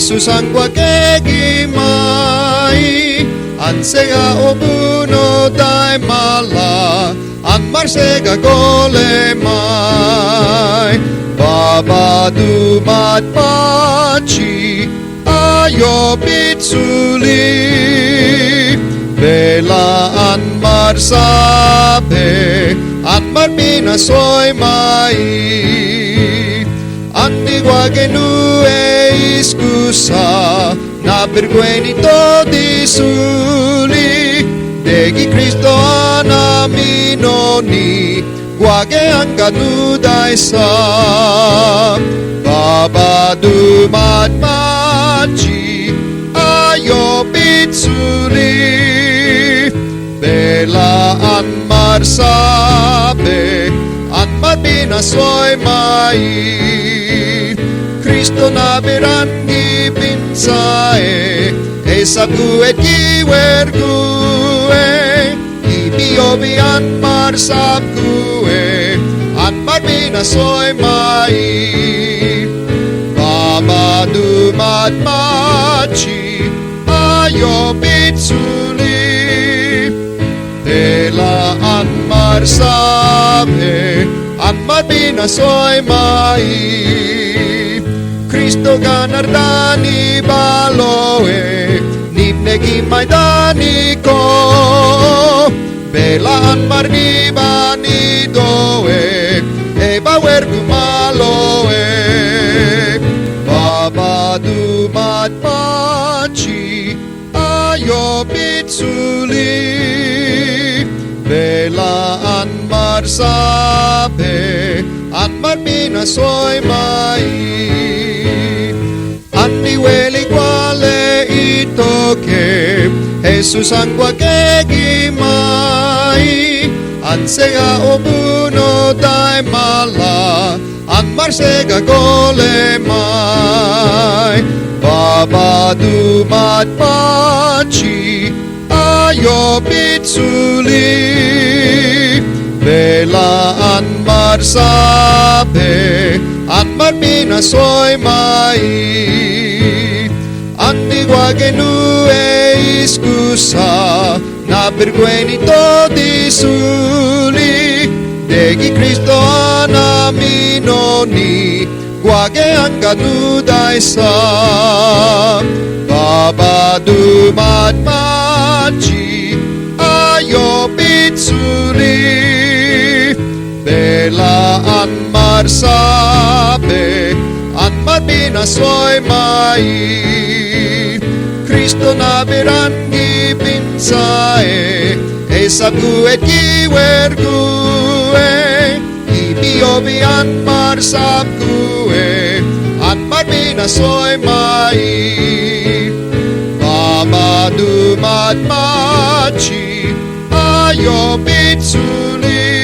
Jesus ang kwakegimay, ang sega obuno tay mala, ang marsega golemay. Baba dumat paci, ayo pitsuli, belaan marsape, at marpinasoy mai. Antigua che nu e iscusa, na vergüenito di suli, degi Cristo anaminoni, guage angka nu daisa. Baba dumat maci, ayo pitsuli, belaan marsape, at marpinasoy mai. Cristo na berangi pinsae, e sabgue kiwergue, ibiobian marsabgue, at marpinasoy mai. Baba dumat maci, ayo pitsuli, belaan marsape, at marpinasoy mai. Cristo ganardani baloe, nipnegi maidani ko, belaan marnibani doe, e bawer gumaloe. Baba dumat paci, ayo pitsuli, belaan marsape, at marpinasoy mai. Andiweli quale itoke, Jesus ang kwakegimay, ang sega obuno tay mala, ang marsega golemay. Baba dumat paci, ayo pitsuli, belaan marsape, at marpinasoy mai. Antigua che nu e iscusa, na vergüenito di suli, degi Cristo anaminoni, guage angka nu daisa. Baba dumat maci, ayo pitsuli, belaan marsape, at marpinasoy mai. Cristo na berangi pinsae, e sabgue kiwergue, ibiobian marsabgue, at marpinasoy mai. Baba dumat maci, ayo pitsuli,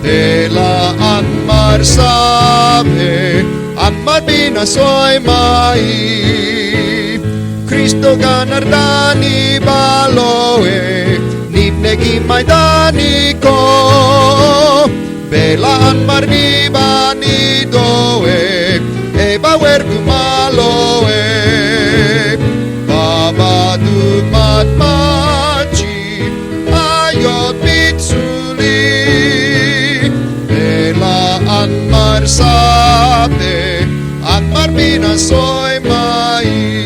belaan marsape, at marpinasoy mai. Cristo ganardani baloe, nipnegi maidani ko, belaan marnibani doe, e bawer gumaloe. Baba dumat maci, ayo pitsuli, belaan marsape, at marpinasoy mai.